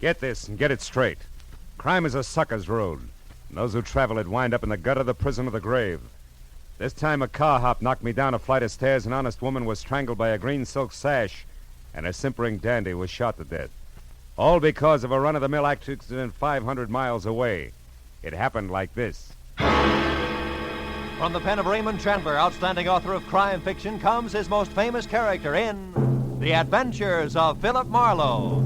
Get this and get it straight. Crime is a sucker's road. And those who travel it wind up in the gutter, the prison, or the grave. This time a car hop knocked me down a flight of stairs. An honest woman was strangled by a green silk sash. And a simpering dandy was shot to death. All because of a run-of-the-mill accident 500 miles away. It happened like this. From the pen of Raymond Chandler, outstanding author of crime fiction, comes his most famous character in The Adventures of Philip Marlowe.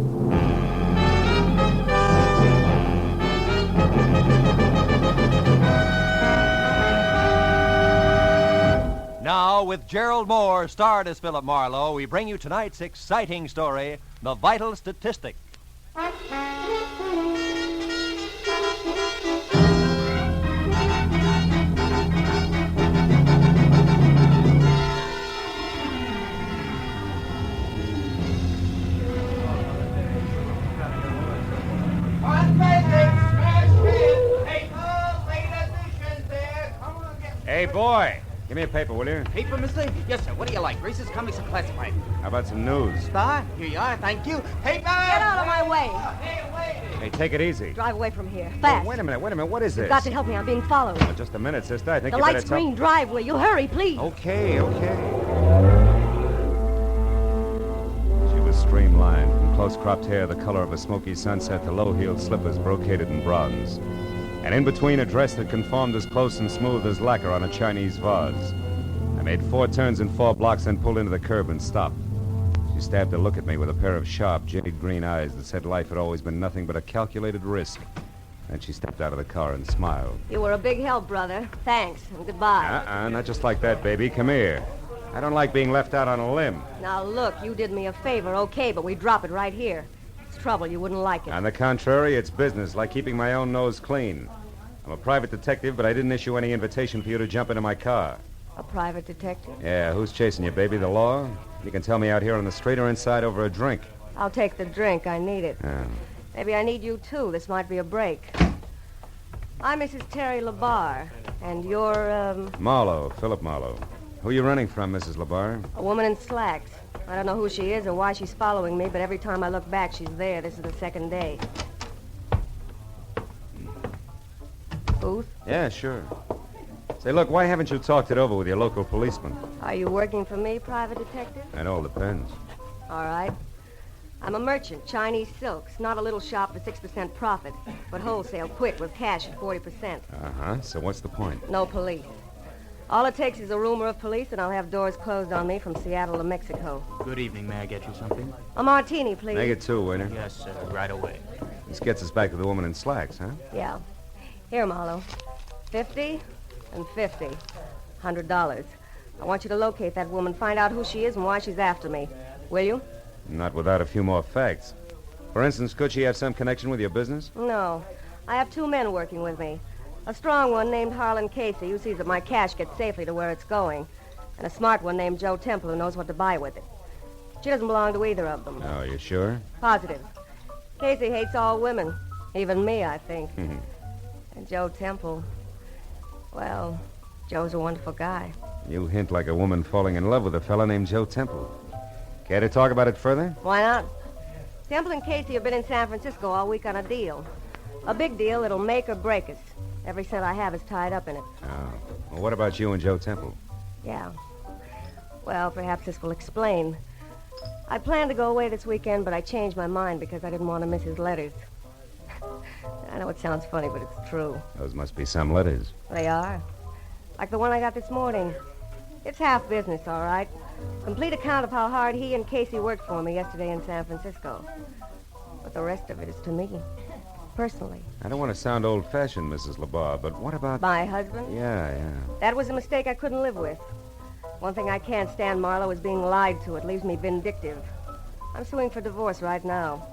Now, with Gerald Moore, starred as Philip Marlowe, we bring you tonight's exciting story, The Vital Statistic. Hey, boy. Give me a paper, will you? Paper, mister? Yes, sir. What do you like? Races, comics, or classified? How about some news? Star? Here you are. Thank you. Paper! Get out of my way. Hey, take it easy. Drive away from here. Fast. Wait a minute. What is this? You've got to help me. I'm being followed. Oh, just a minute, sister. I think The you better light's green. Drive, will you? Hurry, please. Okay. She was streamlined, from close-cropped hair the color of a smoky sunset to low-heeled slippers brocaded in bronze. And in between, a dress that conformed as close and smooth as lacquer on a Chinese vase. I made 4 turns in 4 blocks, then pulled into the curb and stopped. She stabbed a look at me with a pair of sharp, jaded green eyes that said life had always been nothing but a calculated risk. Then she stepped out of the car and smiled. You were a big help, brother. Thanks, and goodbye. Not just like that, baby. Come here. I don't like being left out on a limb. Now, look, you did me a favor, okay, but we drop it right here. It's trouble. You wouldn't like it. On the contrary, it's business, like keeping my own nose clean. I'm a private detective, but I didn't issue any invitation for you to jump into my car. A private detective? Yeah, who's chasing you, baby? The law? You can tell me out here on the street or inside over a drink. I'll take the drink. I need it. Maybe I need you, too. This might be a break. I'm Mrs. Terry LaBarre, and you're, Marlowe, Philip Marlowe. Who are you running from, Mrs. LaBarre? a woman in slacks. I don't know who she is or why she's following me, but every time I look back, she's there. This is the second day. Booth? Yeah, sure. Say, look, why haven't you talked it over with your local policeman? Are you working for me, private detective? It all depends. All right. I'm a merchant, Chinese silks. Not a little shop for 6% profit, but wholesale, quick, with cash at 40%. Uh-huh. So what's the point? No police. All it takes is a rumor of police, and I'll have doors closed on me from Seattle to Mexico. Good evening. May I get you something? A martini, please. Make it 2, waiter. Yes, sir. Right away. This gets us back to the woman in slacks, huh? Yeah. Here, Marlowe. 50 and 50. $100. I want you to locate that woman, find out who she is and why she's after me. Will you? Not without a few more facts. For instance, could she have some connection with your business? No. I have 2 men working with me. A strong one named Harlan Casey, who sees that my cash gets safely to where it's going. And a smart one named Joe Temple, who knows what to buy with it. She doesn't belong to either of them. Oh, you sure? Positive. Casey hates all women. Even me, I think. And Joe Temple, well, Joe's a wonderful guy. You hint like a woman falling in love with a fella named Joe Temple. Care to talk about it further? Why not? Temple and Casey have been in San Francisco all week on a deal. A big deal that'll make or break us. Every cent I have is tied up in it. Oh. Well, what about you and Joe Temple? Yeah. Well, perhaps this will explain. I planned to go away this weekend, but I changed my mind because I didn't want to miss his letters. I know it sounds funny, but it's true. Those must be some letters. They are. Like the one I got this morning. It's half business, all right. Complete account of how hard he and Casey worked for me yesterday in San Francisco. But the rest of it is to me, personally. I don't want to sound old-fashioned, Mrs. LaBarre, but what about... My husband? Yeah. That was a mistake I couldn't live with. One thing I can't stand, Marlowe, is being lied to. It leaves me vindictive. I'm suing for divorce right now.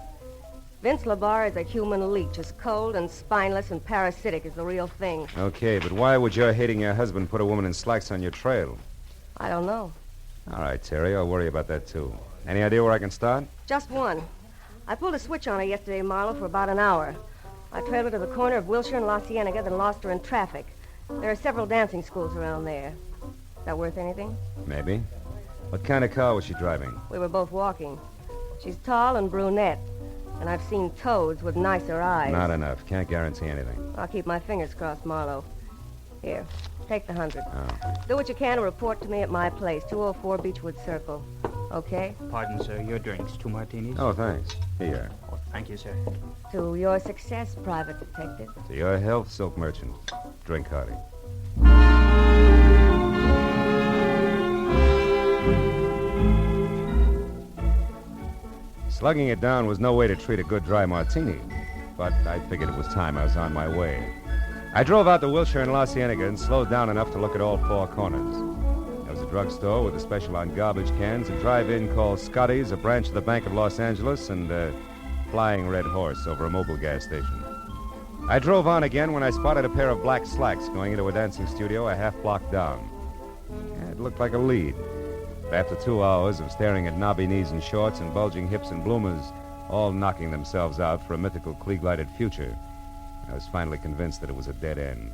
Vince LaBarre is a human leech, as cold and spineless and parasitic as the real thing. Okay, but why would your hating your husband put a woman in slacks on your trail? I don't know. All right, Terry, I'll worry about that, too. Any idea where I can start? Just one. I pulled a switch on her yesterday, Marlowe, for about an hour. I trailed her to the corner of Wilshire and La Cienega, then lost her in traffic. There are several dancing schools around there. Is that worth anything? Maybe. What kind of car was she driving? We were both walking. She's tall and brunette. And I've seen toads with nicer eyes. Not enough. Can't guarantee anything. I'll keep my fingers crossed, Marlowe. Here, take the 100. Oh. Do what you can to report to me at my place, 204 Beechwood Circle. Okay? Pardon, sir. Your drinks. 2 martinis? Oh, thanks. Here. Oh, thank you, sir. To your success, Private Detective. To your health, silk merchant. Drink hearty. Slugging it down was no way to treat a good dry martini, but I figured it was time I was on my way. I drove out to Wilshire and La Cienega and slowed down enough to look at all 4 corners. There was a drugstore with a special on garbage cans, a drive-in called Scotty's, a branch of the Bank of Los Angeles, and a flying red horse over a mobile gas station. I drove on again when I spotted a pair of black slacks going into a dancing studio a half block down. It looked like a lead. But after 2 hours of staring at knobby knees and shorts and bulging hips and bloomers, all knocking themselves out for a mythical Klieg-lighted future, I was finally convinced that it was a dead end.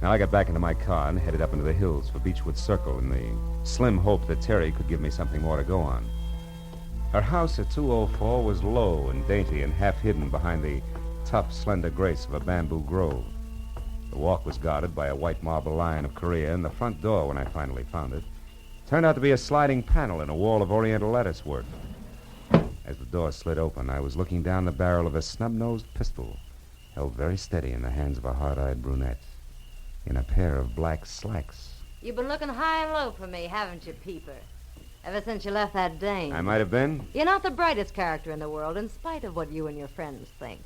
Now I got back into my car and headed up into the hills for Beechwood Circle in the slim hope that Terry could give me something more to go on. Her house at 204 was low and dainty and half hidden behind the tough, slender grace of a bamboo grove. The walk was guarded by a white marble lion of Korea, and the front door, when I finally found it, turned out to be a sliding panel in a wall of oriental lattice work. As the door slid open, I was looking down the barrel of a snub-nosed pistol, held very steady in the hands of a hard-eyed brunette, in a pair of black slacks. You've been looking high and low for me, haven't you, Peeper? Ever since you left that dame. I might have been. You're not the brightest character in the world, in spite of what you and your friends think.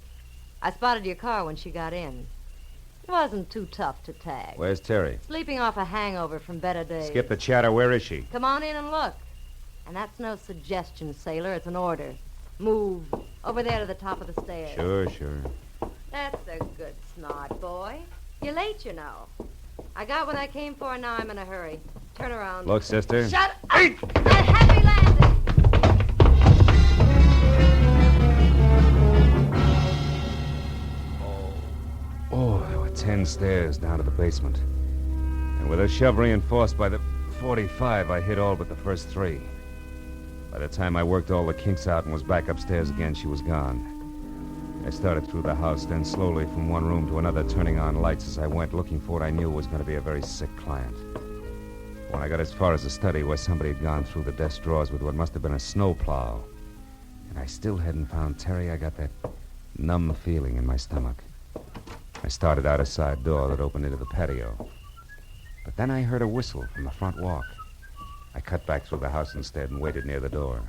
I spotted your car when she got in. It wasn't too tough to tag. Where's Terry? Sleeping off a hangover from better days. Skip the chatter. Where is she? Come on in and look. And that's no suggestion, sailor. It's an order. Move. Over there to the top of the stairs. Sure. That's a good snot, boy. You're late, you know. I got what I came for, and now I'm in a hurry. Turn around. Look, sister. Shut up! And happy landing! Oh, there were 10 stairs down to the basement. And with a shove reinforced by the 45, I hit all but the first 3. By the time I worked all the kinks out and was back upstairs again, she was gone. I started through the house, then slowly from one room to another, turning on lights as I went, looking for what I knew was going to be a very sick client. When I got as far as the study, where somebody had gone through the desk drawers with what must have been a snowplow, and I still hadn't found Terry, I got that numb feeling in my stomach. I started out a side door that opened into the patio. But then I heard a whistle from the front walk. I cut back through the house instead and waited near the door.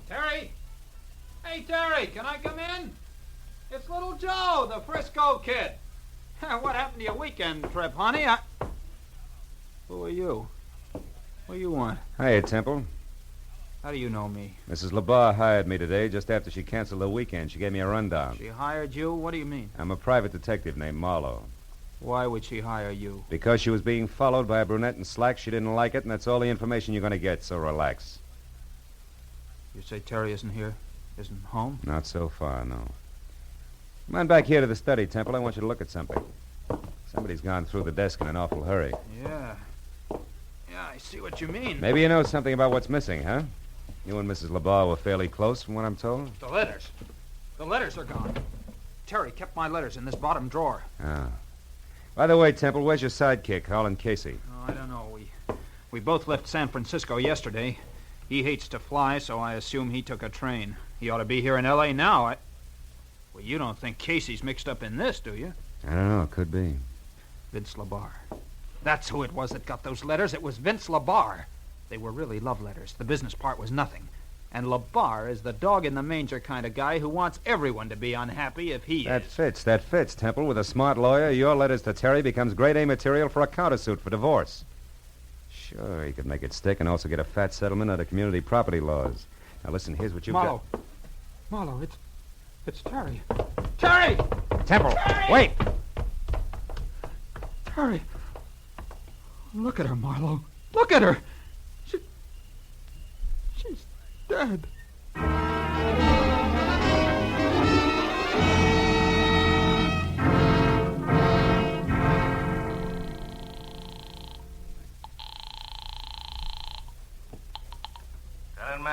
Terry! Hey, Terry, can I come in? It's little Joe, the Frisco kid. What happened to your weekend trip, honey? Who are you? What do you want? Hiya, Temple. How do you know me? Mrs. LeBar hired me today just after she canceled the weekend. She gave me a rundown. She hired you? What do you mean? I'm a private detective named Marlowe. Why would she hire you? Because she was being followed by a brunette in slacks, she didn't like it, and that's all the information you're going to get, so relax. You say Terry isn't here? Isn't home? Not so far, no. Come on back here to the study, Temple. I want you to look at something. Somebody's gone through the desk in an awful hurry. Yeah, I see what you mean. Maybe you know something about what's missing, huh? You and Mrs. LeBar were fairly close, from what I'm told. The letters. The letters are gone. Terry kept my letters in this bottom drawer. Ah. By the way, Temple, where's your sidekick, Harlan Casey? Oh, I don't know. We both left San Francisco yesterday. He hates to fly, so I assume he took a train. He ought to be here in L.A. now. Well, you don't think Casey's mixed up in this, do you? I don't know. It could be. Vince LeBar. That's who it was that got those letters. It was Vince LeBar. They were really love letters. The business part was nothing. And LeBar is the dog-in-the-manger kind of guy who wants everyone to be unhappy if he is. That fits, Temple. With a smart lawyer, your letters to Terry becomes grade A material for a countersuit for divorce. Sure, he could make it stick and also get a fat settlement under community property laws. Now, listen, here's what you've got. Marlowe, it's Terry. Terry! Temple, Terry! wait! Terry! Look at her, Marlowe. Look at her! She's dead.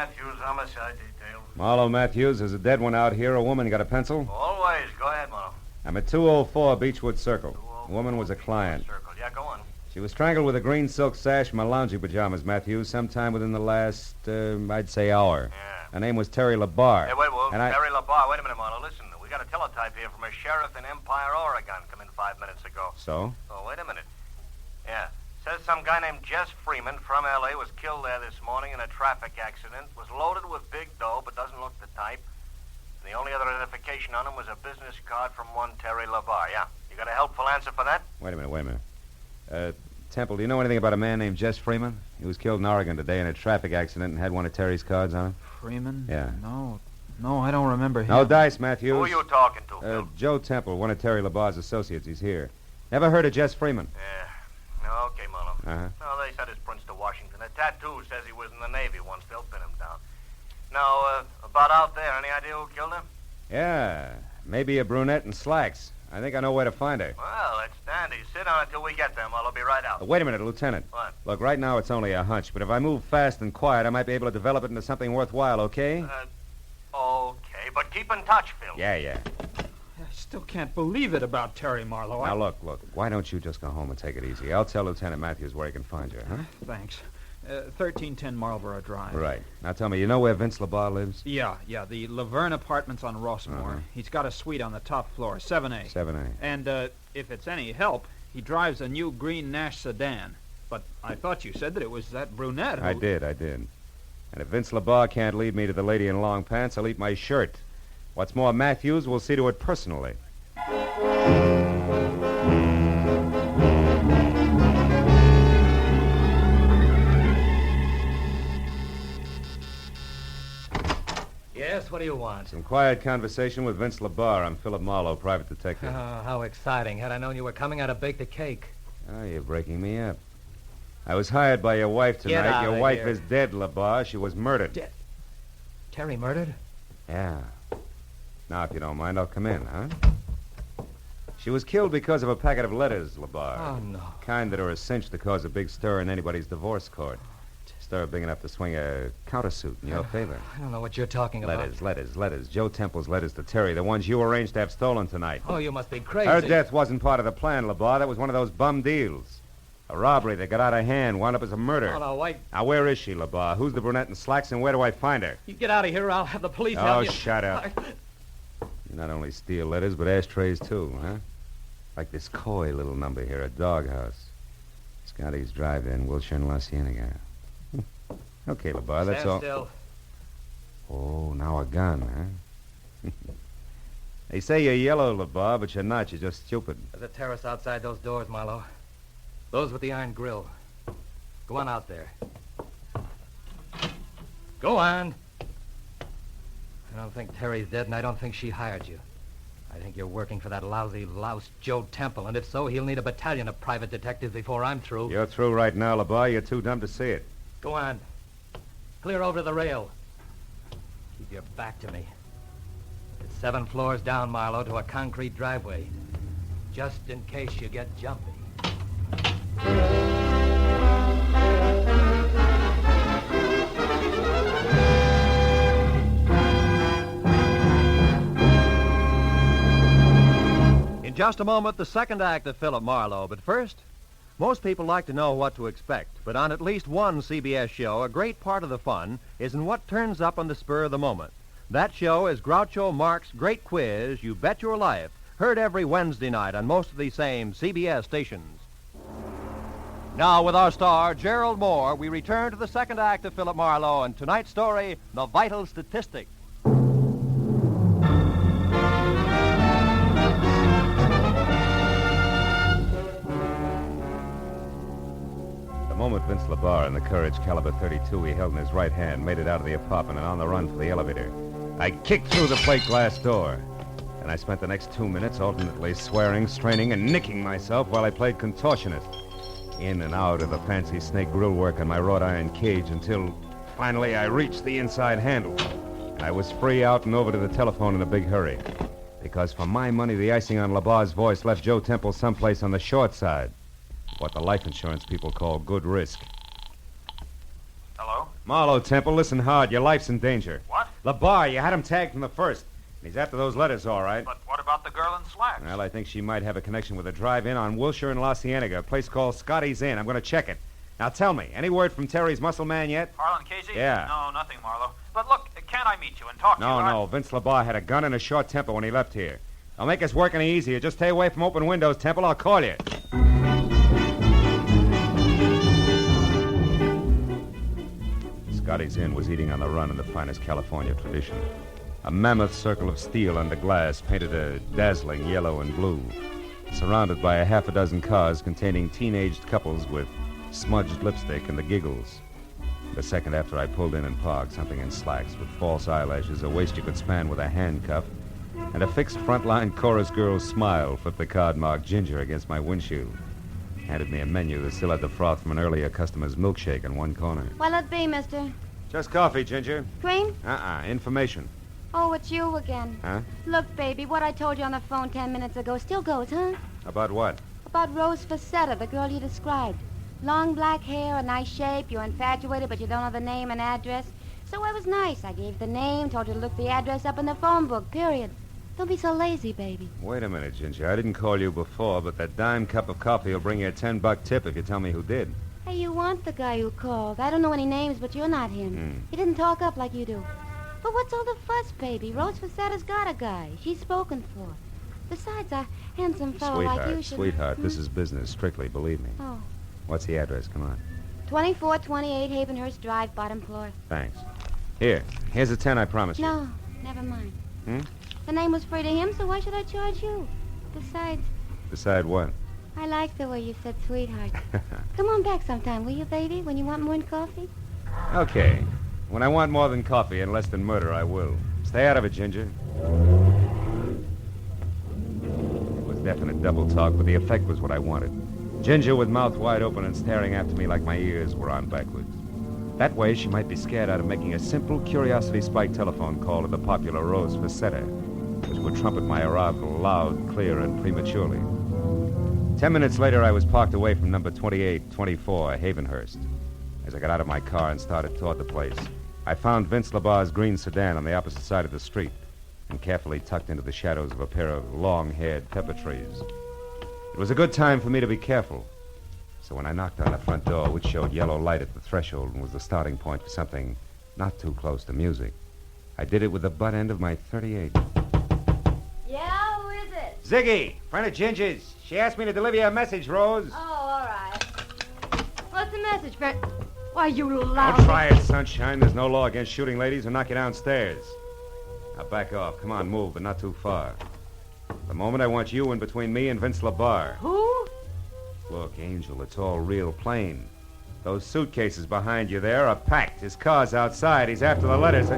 Matthews, homicide detail. Marlowe Matthews, there's a dead one out here. A woman. Got a pencil? Always. Go ahead, Marlowe. I'm at 204 Beechwood Circle. The woman was a client. Circle. Yeah, go on. She was strangled with a green silk sash from her lounging pajamas, Matthews, sometime within the last, I'd say, hour. Yeah. Her name was Terry Labar. Hey, wait, Wolf. And Terry Labar. Wait a minute, Marlowe. Listen, we got a teletype here from a sheriff in Empire, Oregon. Come in 5 minutes ago. So? Oh, wait a minute. Yeah. Says some guy named Jess Freeman from L.A. was killed there this morning in a traffic accident. Was loaded with big dough, but doesn't look the type. And the only other identification on him was a business card from one Terry Labar. Yeah. You got a helpful answer for that? Wait a minute. Temple, do you know anything about a man named Jess Freeman? He was killed in Oregon today in a traffic accident and had one of Terry's cards on him. Freeman? Yeah. No, I don't remember him. No dice, Matthews. Who are you talking to, Phil? Joe Temple, one of Terry Labar's associates. He's here. Never heard of Jess Freeman? Yeah. No, okay, Marlowe. Uh-huh. No, they said his prints to Washington. The tattoo says he was in the Navy once. They'll pin him down. Now, about out there, any idea who killed him? Yeah, maybe a brunette in slacks. I think I know where to find her. Well, that's dandy. Sit down until we get there, Marlowe. I'll be right out. Wait a minute, Lieutenant. What? Look, right now it's only a hunch, but if I move fast and quiet, I might be able to develop it into something worthwhile, okay? Okay, but keep in touch, Phil. Yeah. I still can't believe it about Terry Marlowe. Now, look. Why don't you just go home and take it easy? I'll tell Lieutenant Matthews where he can find you, huh? Thanks. 1310 Marlborough Drive. Right. Now, tell me, you know where Vince Labar lives? Yeah, the Laverne Apartments on Rossmore. Uh-huh. He's got a suite on the top floor, 7A. 7A. And if it's any help, he drives a new green Nash sedan. But I thought you said that it was that brunette who... I did. And if Vince Labar can't lead me to the lady in long pants, I'll eat my shirt. What's more, Matthews will see to it personally. Yes, what do you want? Some quiet conversation with Vince Labar. I'm Philip Marlowe, private detective. Oh, how exciting. Had I known you were coming, I'd have baked a cake. Oh, you're breaking me up. I was hired by your wife Get tonight. out Your of wife here. is dead, Labar. She was murdered. Dead? Terry murdered? Yeah. Now, if you don't mind, I'll come in, huh? She was killed because of a packet of letters, Labar. Oh, no. Kind that are a cinch to cause a big stir in anybody's divorce court. Stir big enough to swing a countersuit in your favor. I don't know what you're talking about. Letters. Joe Temple's letters to Terry, the ones you arranged to have stolen tonight. Oh, you must be crazy. Her death wasn't part of the plan, Labar. That was one of those bum deals. A robbery that got out of hand, wound up as a murder. Oh, no, wait. Now, where is she, Labar? Who's the brunette in slacks, and where do I find her? You get out of here, or I'll have the police Oh, help you. shut up. You not only steal letters, but ashtrays, too, huh? Like this coy little number here, a doghouse. Scotty's Drive-In, Wilshire and La Cienega. Okay, Labar, that's Stand all. still. Oh, now a gun, huh? They say you're yellow, Labar, but you're not. You're just stupid. There's a terrace outside those doors, Marlowe. Those with the iron grill. Go on out there. Go on. I don't think Terry's dead, and I don't think she hired you. I think you're working for that lousy louse Joe Temple, and if so, he'll need a battalion of private detectives before I'm through. You're through right now, Labar. You're too dumb to see it. Go on. Clear over to the rail. Keep your back to me. It's 7 floors down, Marlowe, to a concrete driveway. Just in case you get jumpy. In just a moment, the second act of Philip Marlowe. But first, most people like to know what to expect. But on at least one CBS show, a great part of the fun is in what turns up on the spur of the moment. That show is Groucho Marx's Great Quiz, You Bet Your Life, heard every Wednesday night on most of these same CBS stations. Now, with our star, Gerald Moore, we return to the second act of Philip Marlowe and tonight's story, The Vital Statistic. The moment Vince Labar and the Courage caliber .32 he held in his right hand made it out of the apartment and on the run for the elevator, I kicked through the plate glass door. And I spent the next 2 minutes alternately swearing, straining, and nicking myself while I played contortionist. In and out of the fancy snake grill work on my wrought iron cage until finally I reached the inside handle. I was free out and over to the telephone in a big hurry. Because for my money, the icing on Labar's voice left Joe Temple someplace on the short side. What the life insurance people call good risk. Hello? Marlowe, Temple, listen hard. Your life's in danger. What? LeBar, you had him tagged from the first. He's after those letters, all right. But what about the girl in slacks? Well, I think she might have a connection with a drive-in on Wilshire and La Cienega, a place called Scotty's Inn. I'm going to check it. Now, tell me, any word from Terry's muscle man yet? Harlan Casey? Yeah. No, nothing, Marlowe. But look, can't I meet you and talk to you? No. Vince LeBar had a gun and a short temper when he left here. I'll make us work any easier. Just stay away from open windows, Temple. I'll call you. Scotty's Inn was eating on the run in the finest California tradition. A mammoth circle of steel under glass painted a dazzling yellow and blue, surrounded by a half a dozen cars containing teenaged couples with smudged lipstick and the giggles. The second after I pulled in and parked, something in slacks with false eyelashes, a waist you could span with a handcuff, and a fixed frontline chorus girl's smile flipped the card marked Ginger against my windshield. Handed me a menu that still had the froth from an earlier customer's milkshake in one corner. What'll it be, mister? Just coffee, Ginger. Cream? Information. Oh, it's you again. Huh? Look, baby, what I told you on the phone 10 minutes ago still goes, huh? About what? About Rose Facetta, the girl you described. Long black hair, a nice shape, you're infatuated, but you don't know the name and address. So I was nice. I gave the name, told you to look the address up in the phone book, period. Don't be so lazy, baby. Wait a minute, Ginger. I didn't call you before, but that dime cup of coffee will bring you a $10 tip if you tell me who did. Hey, you want the guy who called. I don't know any names, but you're not him. He didn't talk up like you do. But what's all the fuss, baby? Rose Facetta's got a guy. She's spoken for. Besides, a handsome fellow like you should... Sweetheart, this is business, strictly, believe me. Oh. What's the address? Come on. 2428 Havenhurst Drive, bottom floor. Thanks. Here's a 10 I promised you. No, never mind. Hmm? The name was free to him, so why should I charge you? Besides, Decide what? I like the way you said sweetheart. Come on back sometime, will you, baby, when you want more than coffee? Okay. When I want more than coffee and less than murder, I will. Stay out of it, Ginger. It was definite double talk, but the effect was what I wanted. Ginger with mouth wide open and staring after me like my ears were on backwards. That way, she might be scared out of making a simple curiosity-spike telephone call to the popular Rose Facetta, which would trumpet my arrival loud, clear, and prematurely. 10 minutes later, I was parked away from number 2824 Havenhurst. As I got out of my car and started toward the place, I found Vince LeBar's green sedan on the opposite side of the street and carefully tucked into the shadows of a pair of long-haired pepper trees. It was a good time for me to be careful. So when I knocked on the front door, which showed yellow light at the threshold and was the starting point for something not too close to music, I did it with the butt end of my .38. Yeah, who is it? Ziggy, friend of Ginger's. She asked me to deliver you a message, Rose. Oh, all right. What's the message, friend? Why, you Don't lousy... try it, sunshine. There's no law against shooting ladies who knock you downstairs. Now back off. Come on, move, but not too far. At the moment, I want you in between me and Vince LeBar. Who? Look, Angel, it's all real plain. Those suitcases behind you there are packed. His car's outside. He's after the letters.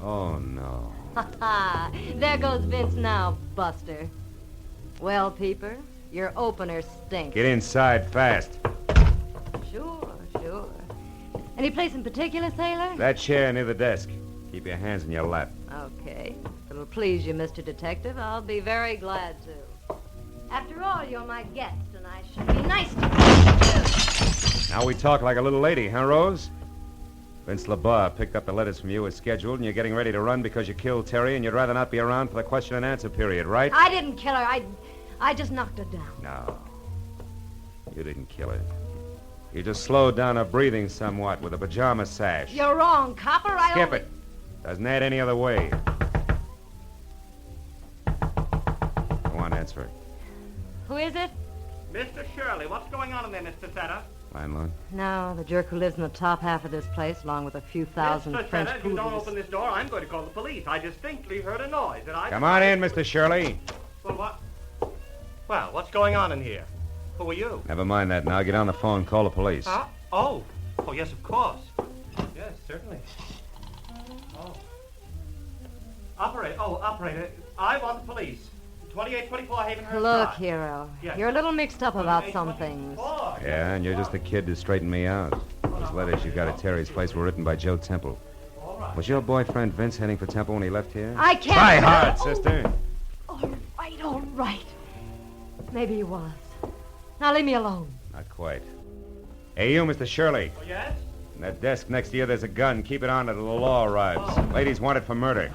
Oh, no. Ha ha! There goes Vince now, Buster. Well, Peeper, your opener stinks. Get inside fast. Sure. Any place in particular, sailor? That chair near the desk. Keep your hands in your lap. Okay. If it'll please you, Mr. Detective, I'll be very glad to. After all, you're my guest, and I should be nice to you. Now we talk like a little lady, huh, Rose? Vince LeBar picked up the letters from you as scheduled, and you're getting ready to run because you killed Terry, and you'd rather not be around for the question and answer period, right? I didn't kill her. I just knocked her down. No. You didn't kill her. You just slowed down her breathing somewhat with a pajama sash. You're wrong, copper. Skip it. Doesn't add any other way. Go on, answer it. Who is it? Mr. Shirley, what's going on in there, Miss Facetta? Landlord? No, the jerk who lives in the top half of this place, along with a few thousand Miss French Facetta, if you don't poodles. open this door, I'm going to call the police. I distinctly heard a noise, and I... Come on in, Mr. Shirley. Well, what? Well, what's going on in here? Who are you? Never mind that now. Get on the phone and call the police. Huh? Oh, yes, of course. Yes, certainly. Oh. Operator, I want the police. 2824 Havenhurst Look, Drive. hero, Yes. you're a little mixed up about some things. Yeah, and you're just the kid to straighten me out. Those letters you got at Terry's place were written by Joe Temple. Was your boyfriend Vince heading for Temple when he left here? I can't... Try hard, sister. All right. Maybe he was. Now leave me alone. Not quite. Hey, you, Mr. Shirley. Oh, yes? In that desk next to you, there's a gun. Keep it on until the law arrives. Lady's wanted for murder.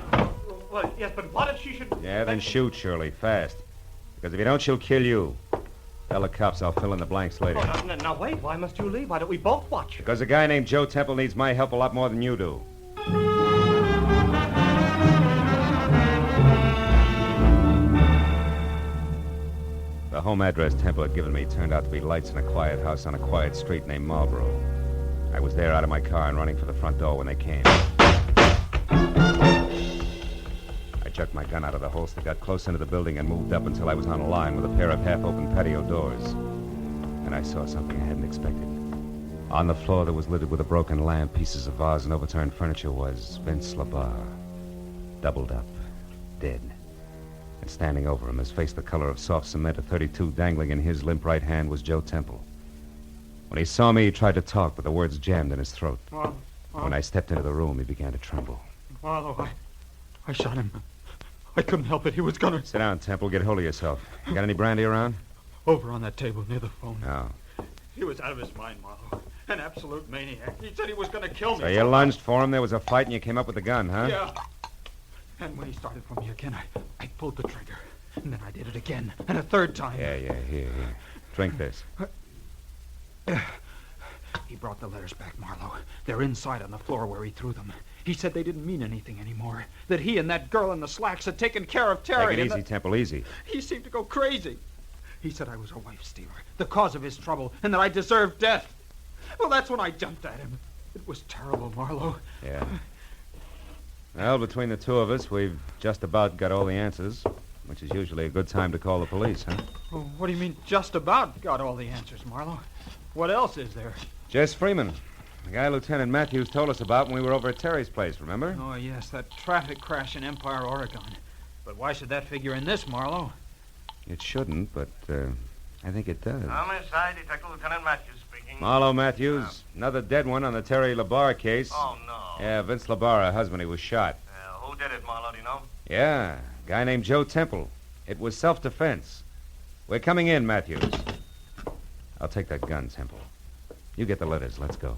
Well, yes, but what if she should... Yeah, then shoot, Shirley, fast. Because if you don't, she'll kill you. Tell the cops I'll fill in the blanks later. Oh, now, wait. Why must you leave? Why don't we both watch her? Because a guy named Joe Temple needs my help a lot more than you do. The home address Temple had given me turned out to be lights in a quiet house on a quiet street named Marlboro. I was there out of my car and running for the front door when they came. I jerked my gun out of the holster, got close into the building, and moved up until I was on a line with a pair of half-open patio doors. And I saw something I hadn't expected. On the floor that was littered with a broken lamp, pieces of vase, and overturned furniture was Vince LaBarre, doubled up, dead. And standing over him, his face the color of soft cement, a .32 dangling in his limp right hand, was Joe Temple. When he saw me, he tried to talk, but the words jammed in his throat. When I stepped into the room, he began to tremble. Marlo, I shot him. I couldn't help it. He was gonna... Sit down, Temple. Get hold of yourself. You got any brandy around? Over on that table near the phone. No. He was out of his mind, Marlo. An absolute maniac. He said he was gonna kill me. So you lunged for him, there was a fight, and you came up with the gun, huh? Yeah. And when he started for me again, I pulled the trigger. And then I did it again. And a third time. Yeah, here. Drink this. He brought the letters back, Marlo. They're inside on the floor where he threw them. He said they didn't mean anything anymore. That he and that girl in the slacks had taken care of Terry. Take it easy, Temple, easy. He seemed to go crazy. He said I was a wife stealer, the cause of his trouble, and that I deserved death. Well, that's when I jumped at him. It was terrible, Marlo. Yeah. Well, between the two of us, we've just about got all the answers, which is usually a good time to call the police, huh? Oh, what do you mean, just about got all the answers, Marlo? What else is there? Jess Freeman, the guy Lieutenant Matthews told us about when we were over at Terry's place, remember? Oh, yes, that traffic crash in Empire, Oregon. But why should that figure in this, Marlo? It shouldn't, but I think it does. I'm inside, Detective Lieutenant Matthews speaking. Marlo Matthews, another dead one on the Terry LaBarre case. Oh, no. Yeah, Vince LaBarre, her husband, he was shot. Who did it, Marlo, do you know? Yeah, a guy named Joe Temple. It was self-defense. We're coming in, Matthews. I'll take that gun, Temple. You get the letters. Let's go.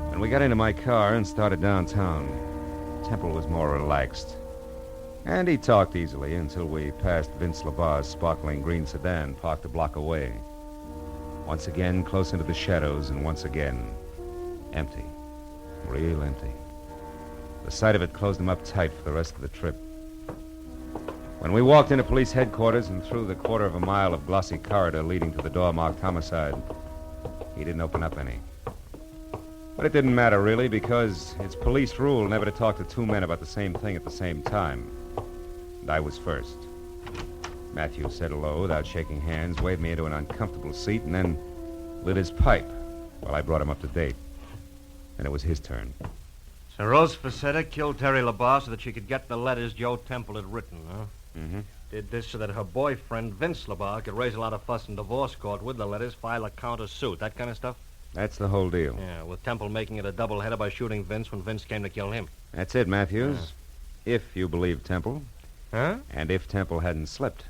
When we got into my car and started downtown, Temple was more relaxed. And he talked easily until we passed Vince LaBarre's sparkling green sedan parked a block away. Once again, close into the shadows, and once again, empty. Real empty. The sight of it closed him up tight for the rest of the trip. When we walked into police headquarters and through the quarter of a mile of glossy corridor leading to the door marked homicide, he didn't open up any. But it didn't matter, really, because it's police rule never to talk to two men about the same thing at the same time. And I was first. Matthew said hello without shaking hands, waved me into an uncomfortable seat, and then lit his pipe while I brought him up to date. Then it was his turn. So Rose Facetta killed Terry LaBarre so that she could get the letters Joe Temple had written, huh? Mm-hmm. Did this so that her boyfriend, Vince LaBarre, could raise a lot of fuss in divorce court with the letters, file a counter-suit, that kind of stuff? That's the whole deal. Yeah, with Temple making it a double-header by shooting Vince when Vince came to kill him. That's it, Matthews. If you believe Temple. Huh? And if Temple hadn't slipped.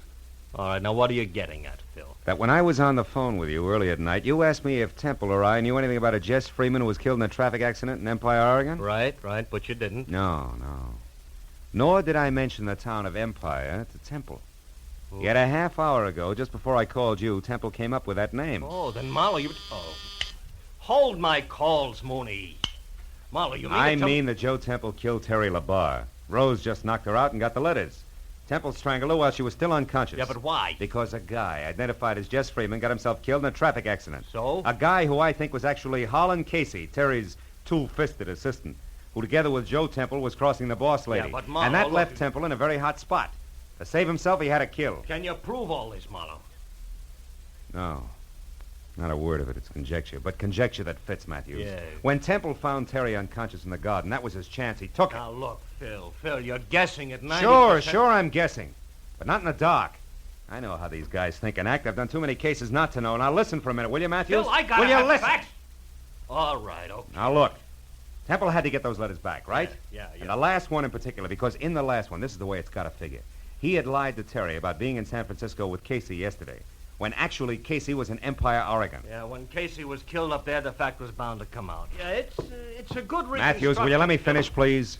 All right, now what are you getting at, Phil? That when I was on the phone with you earlier tonight, you asked me if Temple or I knew anything about a Jess Freeman who was killed in a traffic accident in Empire, Oregon? Right, but you didn't. No. Nor did I mention the town of Empire to Temple. Ooh. Yet a half hour ago, just before I called you, Temple came up with that name. Oh, then Marlo, you... Oh. Hold my calls, Mooney. Marlo, you mean... I mean that Joe Temple killed Terry LaBarre. Rose just knocked her out and got the letters. Temple strangled her while she was still unconscious. Yeah, but why? Because a guy identified as Jess Freeman got himself killed in a traffic accident. So? A guy who I think was actually Holland Casey, Terry's two-fisted assistant, who together with Joe Temple was crossing the boss lady. Yeah, but Marlo... And that left Temple in a very hot spot. To save himself, he had to kill. Can you prove all this, Marlo? No. Not a word of it. It's conjecture. But conjecture that fits, Matthews. Yeah. When Temple found Terry unconscious in the garden, that was his chance. He took it. Now, look, Phil, you're guessing at 90%. Sure, I'm guessing. But not in the dark. I know how these guys think and act. I've done too many cases not to know. Now, listen for a minute, will you, Matthews? Phil, I gotta will you have listen? facts. All right, okay. Now, look. Temple had to get those letters back, right? Yeah. And the last one in particular, because in the last one, this is the way it's got to figure. He had lied to Terry about being in San Francisco with Casey yesterday, when actually Casey was in Empire, Oregon. Yeah, when Casey was killed up there, the fact was bound to come out. Yeah, it's a good reason. Matthews, will you let me finish, please?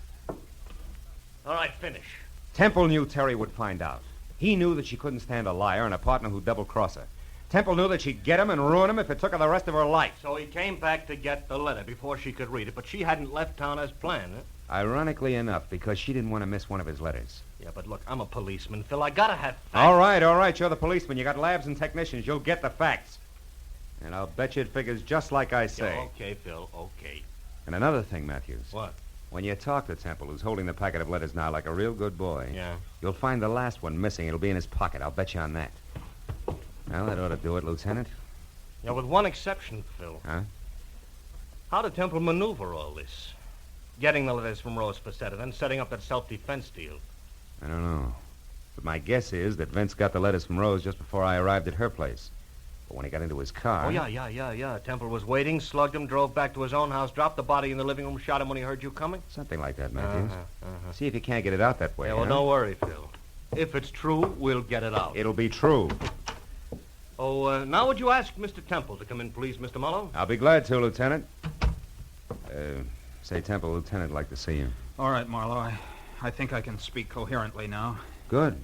All right, finish. Temple knew Terry would find out. He knew that she couldn't stand a liar and a partner who'd double-cross her. Temple knew that she'd get him and ruin him if it took her the rest of her life. So he came back to get the letter before she could read it, but she hadn't left town as planned, huh? Ironically enough, because she didn't want to miss one of his letters. Yeah, but look, I'm a policeman, Phil. I gotta have facts. All right. You're the policeman. You got labs and technicians. You'll get the facts. And I'll bet you it figures just like I say. Yeah, okay, Phil, okay. And another thing, Matthews. What? When you talk to Temple, who's holding the packet of letters now like a real good boy, Yeah. you'll find the last one missing. It'll be in his pocket. I'll bet you on that. Well, that ought to do it, Lieutenant. Yeah, with one exception, Phil. Huh? How did Temple maneuver all this? Getting the letters from Rose Facetta, then setting up that self-defense deal. I don't know. But my guess is that Vince got the letters from Rose just before I arrived at her place. But when he got into his car... Oh, yeah. Temple was waiting, slugged him, drove back to his own house, dropped the body in the living room, shot him when he heard you coming? Something like that, Matthews. See if you can't get it out that way. Yeah, well, huh? don't worry, Phil. If it's true, we'll get it out. It'll be true. Oh, now would you ask Mr. Temple to come in, please, Mr. Marlowe? I'll be glad to, Lieutenant. Say, Temple, Lieutenant, like to see you. All right, Marlowe. I think I can speak coherently now. Good.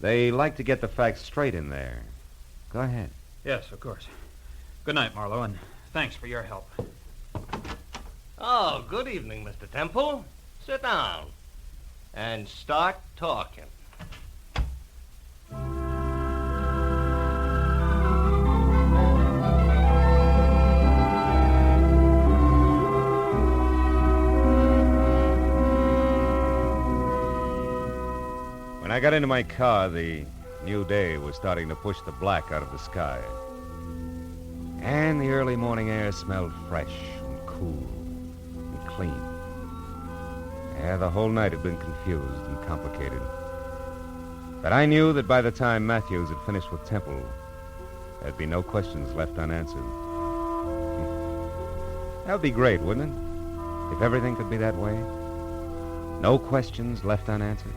They like to get the facts straight in there. Go ahead. Yes, of course. Good night, Marlowe, and thanks for your help. Oh, good evening, Mr. Temple. Sit down and start talking. When I got into my car, the new day was starting to push the black out of the sky. And the early morning air smelled fresh and cool and clean. Yeah, the whole night had been confused and complicated. But I knew that by the time Matthews had finished with Temple, there'd be no questions left unanswered. That would be great, wouldn't it? If everything could be that way. No questions left unanswered.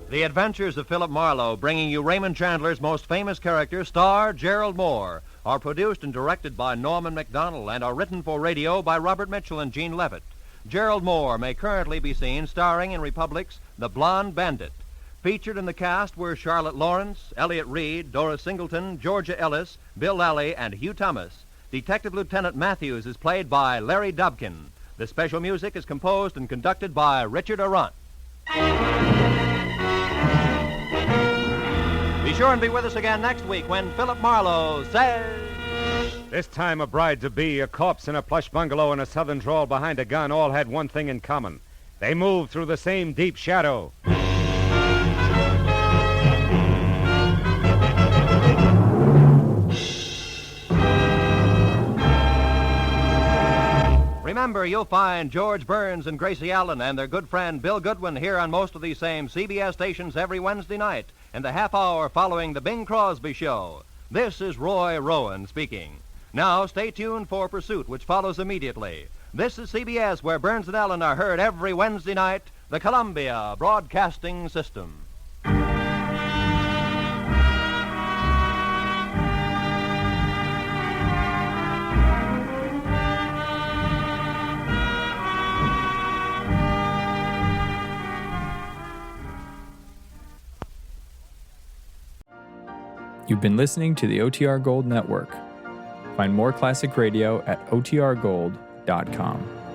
The Adventures of Philip Marlowe, bringing you Raymond Chandler's most famous character, star Gerald Moore, are produced and directed by Norman MacDonald and are written for radio by Robert Mitchell and Gene Levitt. Gerald Moore may currently be seen starring in Republic's The Blonde Bandit. Featured in the cast were Charlotte Lawrence, Elliott Reed, Dora Singleton, Georgia Ellis, Bill Lally, and Hugh Thomas. Detective Lieutenant Matthews is played by Larry Dobkin. The special music is composed and conducted by Richard Arant. Be sure and be with us again next week when Philip Marlowe says... This time a bride-to-be, a corpse in a plush bungalow, and a southern drawl behind a gun all had one thing in common. They moved through the same deep shadow. Remember, you'll find George Burns and Gracie Allen and their good friend Bill Goodwin here on most of these same CBS stations every Wednesday night in the half hour following the Bing Crosby Show. This is Roy Rowan speaking. Now, stay tuned for Pursuit, which follows immediately. This is CBS, where Burns and Allen are heard every Wednesday night, the Columbia Broadcasting System. You've been listening to the OTR Gold Network. Find more classic radio at otrgold.com.